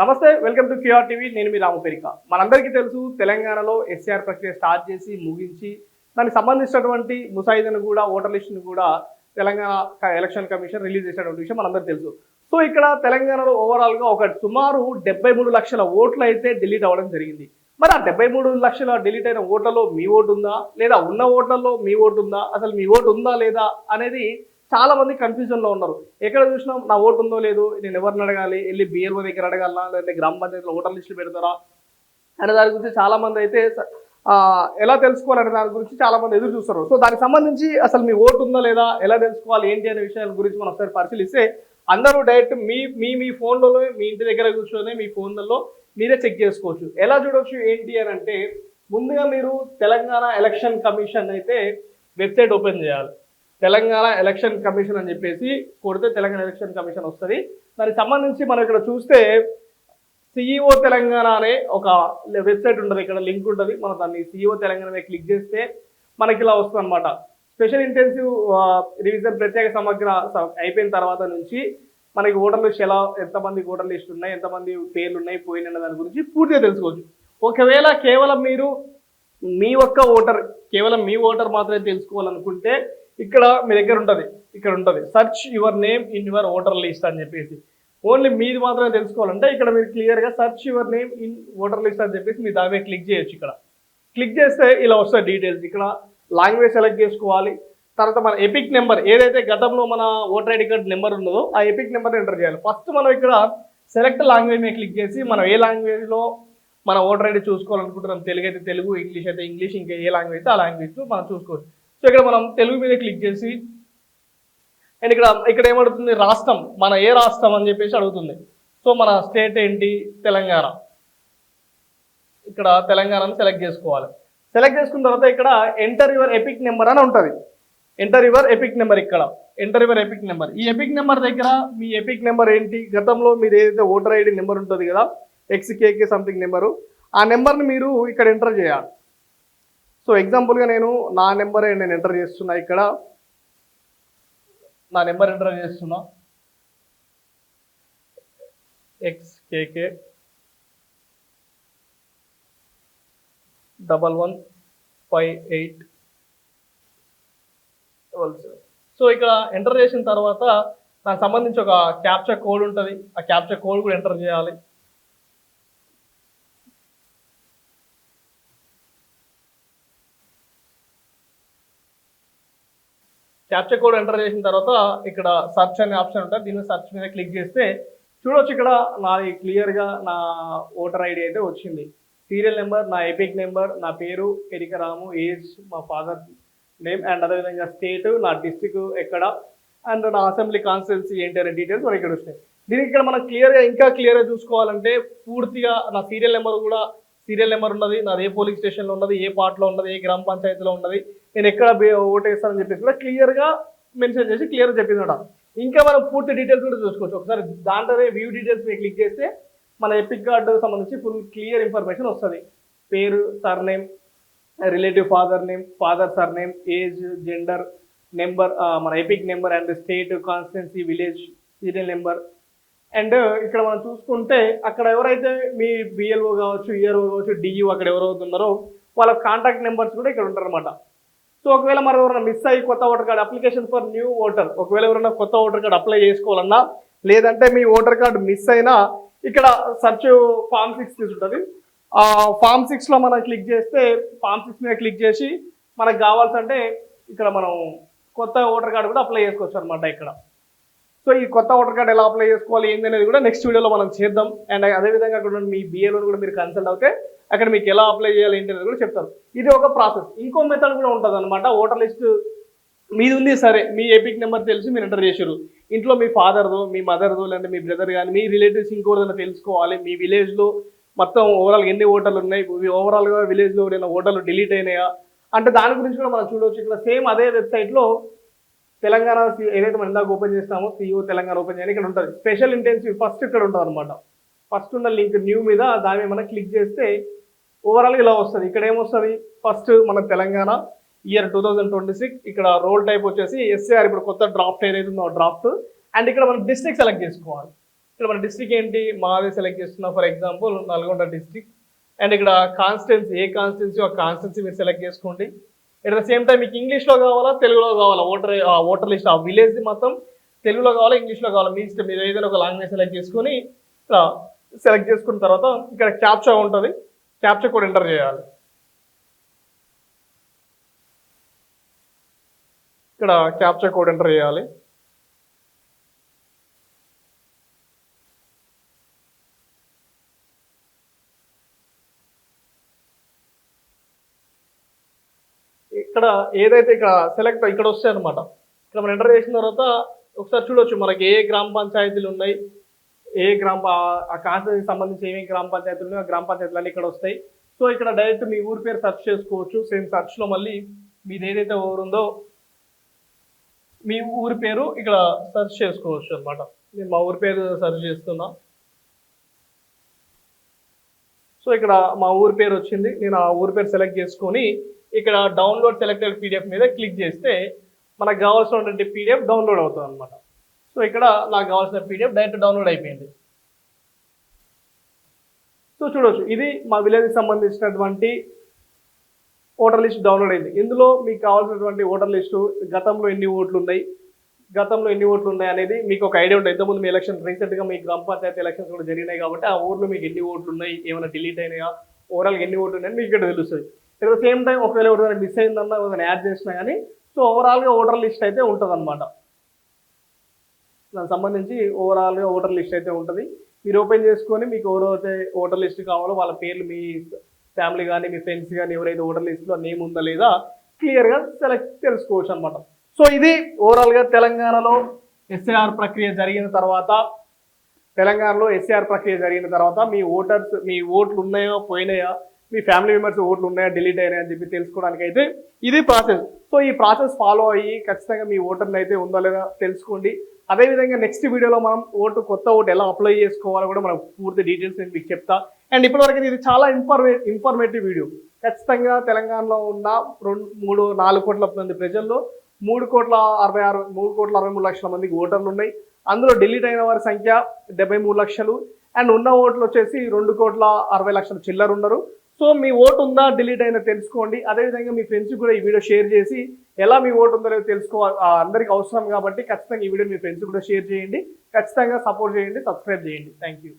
నమస్తే, welcome to QR TV. నేను మీ రామపేరిక. మనందరికీ తెలుసు, తెలంగాణలో ఎస్ఆర్ ప్రక్రియ స్టార్ట్ చేసి ముగించి దానికి సంబంధించినటువంటి ముసాయిదాను కూడా, ఓటర్ లిస్టును కూడా తెలంగాణ ఎలక్షన్ కమిషన్ రిలీజ్ చేసినటువంటి విషయం మనందరికీ తెలుసు. సో ఇక్కడ తెలంగాణలో ఓవరాల్గా ఒక సుమారు 73 లక్షల ఓట్లు అయితే డిలీట్ అవ్వడం జరిగింది. మరి ఆ 73 లక్షల డిలీట్ అయిన ఓట్లలో మీ ఓటు ఉందా, లేదా ఉన్న ఓట్లలో మీ ఓటు ఉందా, అసలు మీ ఓటు ఉందా లేదా అనేది చాలా మంది కన్ఫ్యూజన్లో ఉన్నారు. ఎక్కడ చూసినా నా ఓటు ఉందో లేదో, నేను ఎవరిని అడగాలి, వెళ్ళి బిఎల్ఓ దగ్గర అడగాలా, లేదంటే గ్రామ పంచాయతీలో ఓటర్ లిస్టులు పెడతారా అనే దాని గురించి చాలా మంది అయితే ఎలా తెలుసుకోవాలనే దాని గురించి చాలా మంది ఎదురు చూస్తారు. సో దానికి సంబంధించి అసలు మీ ఓటు ఉందా లేదా, ఎలా తెలుసుకోవాలి ఏంటి అనే విషయాల గురించి మనం ఒకసారి పరిశీలిస్తే అందరూ డైరెక్ట్ మీ ఫోన్లలో, మీ ఇంటి దగ్గర కూర్చొని మీ ఫోన్లలో మీరే చెక్ చేసుకోవచ్చు. ఎలా చూడవచ్చు ఏంటి అని అంటే, ముందుగా మీరు తెలంగాణ ఎలక్షన్ కమిషన్ అయితే వెబ్సైట్ ఓపెన్ చేయాలి. తెలంగాణ ఎలక్షన్ కమిషన్ అని చెప్పేసి కొడితే తెలంగాణ ఎలక్షన్ కమిషన్ వస్తుంది. దానికి సంబంధించి మనం ఇక్కడ చూస్తే సిఈఓ తెలంగాణ అనే ఒక వెబ్సైట్ ఉంటుంది, ఇక్కడ లింక్ ఉంటుంది. మనం దాన్ని సిఈఓ తెలంగాణ మీద క్లిక్ చేస్తే మనకి ఇలా వస్తుంది అనమాట. స్పెషల్ ఇంటెన్సివ్ రివిజన్ ప్రత్యేక సమగ్ర అయిపోయిన తర్వాత నుంచి మనకి ఓటర్ లిస్ట్ ఎంతమంది ఓటర్ లిస్ట్ ఉన్నాయి, ఎంతమంది పేర్లు ఉన్నాయి, పోయిన దాని గురించి పూర్తిగా తెలుసుకోవచ్చు. ఒకవేళ కేవలం మీరు మీ ఒక్క ఓటర్, కేవలం మీ ఓటర్ మాత్రమే తెలుసుకోవాలనుకుంటే ఇక్కడ మీ దగ్గర ఉంటుంది, ఇక్కడ ఉంటుంది search your name in your voter list అని చెప్పేసి. ఓన్లీ మీది మాత్రమే తెలుసుకోవాలంటే ఇక్కడ మీరు క్లియర్గా search your name in voter list అని చెప్పేసి మీరు దాని క్లిక్ చేయొచ్చు. ఇక్కడ క్లిక్ చేస్తే ఇలా వస్తాయి డీటెయిల్స్. ఇక్కడ లాంగ్వేజ్ సెలెక్ట్ చేసుకోవాలి. తర్వాత మన ఎపిక్ నెంబర్, ఏదైతే గతంలో మన ఓటర్ ఐడి కార్డ్ నెంబర్ ఉన్నదో ఆ ఎపిక్ నెంబర్ ఎంటర్ చేయాలి. ఫస్ట్ మనం ఇక్కడ సెలెక్ట్ లాంగ్వేజ్ మీద క్లిక్ చేసి మనం ఏ లాంగ్వేజ్లో మన ఓటర్ ఐడి చూసుకోవాలనుకుంటున్నాం, తెలుగు అయితే తెలుగు, ఇంగ్లీష్ అయితే ఇంగ్లీష్, ఇంకా ఏ లాంగ్వేజ్ అయితే ఆ లాంగ్వేజ్ మనం చూసుకోవచ్చు. సో ఇక్కడ మనం తెలుగు మీద క్లిక్ చేసి, అండ్ ఇక్కడ ఏమడుతుంది, రాష్ట్రం, మన ఏ రాష్ట్రం అని చెప్పేసి అడుగుతుంది. సో మన స్టేట్ ఏంటి, తెలంగాణ. ఇక్కడ తెలంగాణను సెలెక్ట్ చేసుకోవాలి. సెలెక్ట్ చేసుకున్న తర్వాత ఇక్కడ ఎంటర్ యువర్ ఎపిక్ నెంబర్ అని ఉంటుంది. ఎంటర్ యువర్ ఎపిక్ నెంబర్, ఇక్కడ ఎంటర్ యువర్ ఎపిక్ నెంబర్. ఈ ఎపిక్ నెంబర్ దగ్గర మీ ఎపిక్ నెంబర్ ఏంటి, గతంలో మీరు ఏదైతే ఓటర్ ఐడి నెంబర్ ఉంటుంది కదా, XKK సంథింగ్ నెంబరు, ఆ నెంబర్ని మీరు ఇక్కడ ఎంటర్ చేయాలి. సో ఎగ్జాంపుల్గా నేను నా నెంబరే నేను ఎంటర్ చేస్తున్నా. ఇక్కడ నా నెంబర్ ఎంటర్ చేస్తున్నా, XKK 1158. సో ఇక్కడ ఎంటర్ చేసిన తర్వాత దానికి సంబంధించి ఒక క్యాప్చా కోడ్ ఉంటుంది. ఆ క్యాప్చా కోడ్ కూడా ఎంటర్ చేయాలి. క్యాప్చా కోడ్ ఎంటర్ చేసిన తర్వాత ఇక్కడ సర్చ్ అనే ఆప్షన్ ఉంటుంది. దీని సర్చ్ మీద క్లిక్ చేస్తే చూడవచ్చు, ఇక్కడ నాది క్లియర్గా నా ఓటర్ ఐడి అయితే వచ్చింది. సీరియల్ నెంబర్, నా ఎపిక్ నెంబర్, నా పేరు ఎరికరాము, ఏజ్, మా ఫాదర్ నేమ్, అండ్ అదేవిధంగా స్టేట్, నా డిస్టిక్ ఎక్కడ, అండ్ నా అసెంబ్లీ కాన్స్టిట్యున్సీ ఏంటి అనే డీటెయిల్స్ మనకి ఇక్కడ వస్తాయి. దీనికి ఇక్కడ మనం ఇంకా క్లియర్గా చూసుకోవాలంటే పూర్తిగా నా సీరియల్ నెంబర్ కూడా, సీరియల్ నెంబర్ ఉన్నది, నాది ఏ పోలింగ్ స్టేషన్లో ఉన్నది, ఏ పార్ట్లో ఉన్నది, ఏ గ్రామ పంచాయతీలో ఉన్నది, నేను ఎక్కడ ఓటేస్తానని చెప్పేసి కూడా క్లియర్గా మెన్షన్ చేసి క్లియర్గా చెప్పిందట. ఇంకా మనం పూర్తి డీటెయిల్స్ కూడా చూసుకోవచ్చు. ఒకసారి దాంట్లోనే వ్యూ డీటెయిల్స్ మీద క్లిక్ చేస్తే మన ఎపిక్ కార్డు సంబంధించి ఫుల్ క్లియర్ ఇన్ఫర్మేషన్ వస్తుంది. పేరు, surname, relative father name, father surname, age, gender, number, మన EPIC number, and state, constituency, village, serial number. And ఇక్కడ మనం చూసుకుంటే అక్కడ ఎవరైతే మీ బిఎల్ఓ కావచ్చు, ఈఆర్ఓ కావచ్చు, డియూ అక్కడ ఎవరవుతున్నారో వాళ్ళ కాంటాక్ట్ నెంబర్స్ కూడా ఇక్కడ ఉంటారన్నమాట. సో ఒకవేళ మరి ఎవరైనా మిస్ అయ్యి కొత్త voter card application for new voter, ఒకవేళ ఎవరైనా కొత్త ఓటర్ కార్డు అప్లై చేసుకోవాలన్నా, లేదంటే మీ ఓటర్ కార్డు మిస్ అయినా ఇక్కడ సర్చ్ ఫామ్ 6 తీసుంటుంది. ఫామ్ 6లో మనం క్లిక్ చేస్తే, ఫామ్ 6 మీద క్లిక్ చేసి మనకు కావాల్సింటే ఇక్కడ మనం కొత్త ఓటర్ కార్డు కూడా అప్లై చేసుకోవచ్చు అనమాట ఇక్కడ. సో ఈ కొత్త ఓటర్ కార్డు ఎలా అప్లై చేసుకోవాలి ఏంటి అనేది కూడా నెక్స్ట్ వీడియోలో మనం చేద్దాం. అండ్ అదేవిధంగా అక్కడ మీ బిఏలోని కూడా మీరు కన్సల్ట్ అవుతే అక్కడ మీకు ఎలా అప్లై చేయాలి ఏంటి అనేది కూడా చెప్తారు. ఇది ఒక ప్రాసెస్. ఇంకో మెథడ్ కూడా ఉంటుంది అనమాట. ఓటర్ లిస్ట్ మీది ఉంది, సరే మీ ఎపిక్ నెంబర్ తెలిసి మీరు ఎంటర్ చేశారు, ఇంట్లో మీ ఫాదర్దో, మీ మదర్దో, లేదంటే మీ బ్రదర్ కానీ మీ రిలేటివ్స్ ఇంకోదైనా తెలుసుకోవాలి, మీ విలేజ్లో మొత్తం ఓవరాల్గా ఎన్ని ఓటర్లు ఉన్నాయి, ఓవరాల్గా విలేజ్లో ఎవరైనా ఓటర్లు డిలీట్ అయినాయా అంటే దాని గురించి కూడా మనం చూడవచ్చు. ఇక్కడ సేమ్ అదే వెబ్సైట్లో తెలంగాణ ఏదైతే మనం ఇందాక ఓపెన్ చేస్తామో సిఇఓ తెలంగాణ ఓపెన్ చేయాలి, ఇక్కడ ఉంటుంది స్పెషల్ ఇంటెన్సివ్. ఫస్ట్ ఇక్కడ ఉంటుంది అనమాట. ఫస్ట్ ఉన్న లింక్ న్యూ మీద దాని మీద మనం క్లిక్ చేస్తే ఓవరాల్గా ఇలా వస్తుంది. ఇక్కడ ఏమొస్తుంది, ఫస్ట్ మన తెలంగాణ ఇయర్ 2026, ఇక్కడ రోల్ టైప్ వచ్చేసి ఎస్ఆర్, ఇప్పుడు కొత్త డ్రాఫ్ట్ ఏదైతే ఉందో డ్రాఫ్ట్, అండ్ ఇక్కడ మనం డిస్ట్రిక్ట్ సెలెక్ట్ చేసుకోవాలి. ఇక్కడ మన డిస్ట్రిక్ట్ ఏంటి మాది సెలెక్ట్ చేస్తున్నా, for example Nalgonda district. And ఇక్కడ కాన్స్టిట్యున్సీ, ఏ కాన్స్టిట్యున్సీ ఆ కాన్స్టిట్యున్సీ మీరు సెలెక్ట్ చేసుకోండి. ఎట్ ద సేమ్ టైం మీకు ఇంగ్లీష్లో కావాలా తెలుగులో కావాలా, ఓటర్ లిస్ట్ ఆ విలేజ్ మొత్తం తెలుగులో కావాలా ఇంగ్లీష్లో కావాలా మీ ఇష్టం. మీరు ఏదైనా ఒక లాంగ్వేజ్ సెలెక్ట్ చేసుకొని ఇక్కడ సెలెక్ట్ చేసుకున్న తర్వాత ఇక్కడ క్యాప్చా ఉంటుంది, క్యాప్చా కోడ్ ఎంటర్ చేయాలి. ఇక్కడ క్యాప్చా కోడ్ ఎంటర్ చేయాలి. ఇక్కడ ఏదైతే ఇక్కడ సెలెక్ట్ ఇక్కడ వస్తాయి అనమాట. ఇక్కడ మనం ఎంటర్ చేసిన తర్వాత ఒకసారి చూడొచ్చు మనకి ఏ గ్రామ పంచాయతీలు ఉన్నాయి, ఏ ఆ కాన్స్టిట్యూన్సీకి సంబంధించి ఏమేమి గ్రామ పంచాయతీలు ఉన్నాయో ఆ గ్రామ పంచాయతీలు అన్నీ ఇక్కడ వస్తాయి. సో ఇక్కడ డైరెక్ట్ మీ ఊరి పేరు సెర్చ్ చేసుకోవచ్చు. సేమ్ సెర్చ్లో మళ్ళీ మీది ఏదైతే ఊరు ఉందో మీ ఊరి పేరు ఇక్కడ సెర్చ్ చేసుకోవచ్చు అనమాట. నేను మా ఊరి పేరు సెర్చ్ చేస్తున్నా. సో ఇక్కడ మా ఊరి పేరు వచ్చింది, నేను ఆ ఊరి పేరు సెలెక్ట్ చేసుకొని ఇక్కడ డౌన్లోడ్ సెలెక్టెడ్ పీడిఎఫ్ మీద క్లిక్ చేస్తే మనకు కావాల్సినటువంటి పీడిఎఫ్ డౌన్లోడ్ అవుతుంది అనమాట. సో ఇక్కడ నాకు కావాల్సిన పీడిఎఫ్ డైరెక్ట్ డౌన్లోడ్ అయిపోయింది. సో చూడవచ్చు ఇది మా విలేజ్కి సంబంధించినటువంటి ఓటర్ లిస్ట్ డౌన్లోడ్ అయింది. ఇందులో మీకు కావాల్సినటువంటి ఓటర్ లిస్టు, గతంలో ఎన్ని ఓట్లు ఉన్నాయి అనేది మీకు ఒక ఐడియా ఉంటుంది. ఇంతకుముందు మీ ఎలక్షన్ రీసెంట్గా మీ గ్రామ పంచాయతీ ఎలక్షన్స్ కూడా జరిగినాయి కాబట్టి ఆ ఊర్లో మీకు ఎన్ని ఓట్లు ఉన్నాయి, ఏమైనా డిలీట్ అయినాయా, ఓవరాల్గా ఎన్ని ఓట్లు ఉన్నాయని మీకు ఇక్కడ తెలుస్తుంది. ఎట్ ద సేమ్ టైం ఒకవేళ ఎవరైనా మిస్ అయిందన్నా ఏదైనా యాడ్ చేసినా కానీ సో ఓవరాల్గా ఓటర్ లిస్ట్ అయితే ఉంటుంది అనమాట. దానికి సంబంధించి ఓవరాల్గా ఓటర్ లిస్ట్ అయితే ఉంటుంది. మీరు ఓపెన్ చేసుకొని మీకు ఎవరైతే ఓటర్ లిస్ట్ కావాలో వాళ్ళ పేర్లు, మీ ఫ్యామిలీ కానీ మీ ఫ్రెండ్స్ కానీ ఎవరైతే ఓటర్ లిస్ట్లో నేమ్ ఉందా లేదా క్లియర్గా తెలుసుకోవచ్చు అనమాట. సో ఇది ఓవరాల్గా తెలంగాణలో ఎస్ఐఆర్ ప్రక్రియ జరిగిన తర్వాత మీ ఓట్లు ఉన్నాయో పోయినాయా, మీ ఫ్యామిలీ మెంబర్స్ ఓట్లు ఉన్నాయా డిలీట్ అయినాయా అని చెప్పి తెలుసుకోవడానికి అయితే ఇది ప్రాసెస్. సో ఈ ప్రాసెస్ ఫాలో అయ్యి ఖచ్చితంగా మీ ఓటర్ని అయితే ఉందా లేదా తెలుసుకోండి. అదేవిధంగా నెక్స్ట్ వీడియోలో మనం కొత్త ఓటు ఎలా అప్లై చేసుకోవాలో కూడా మనం పూర్తి డీటెయిల్స్ నేను మీకు చెప్తా. అండ్ ఇప్పటివరకు ఇది చాలా ఇన్ఫర్మేటివ్ వీడియో. ఖచ్చితంగా తెలంగాణలో ఉన్న 4 కోట్ల మంది ప్రజల్లో 3,63 లక్షల మందికి ఓటర్లు ఉన్నాయి. అందులో డిలీట్ అయిన వారి సంఖ్య 73 లక్షలు. అండ్ ఉన్న ఓట్లు వచ్చేసి 2,60 లక్షల చిల్లర ఉన్నారు. సో మీ ఓటు ఉందా డిలీట్ అయినా తెలుసుకోండి. అదేవిధంగా మీ ఫ్రెండ్స్కి కూడా ఈ వీడియో షేర్ చేసి ఎలా మీ ఓటు ఉందో లేదో తెలుసుకోవాలి, అందరికీ అవసరం కాబట్టి ఖచ్చితంగా ఈ వీడియో మీ ఫ్రెండ్స్ కూడా షేర్ చేయండి. ఖచ్చితంగా సపోర్ట్ చేయండి, సబ్స్క్రైబ్ చేయండి. Thank you.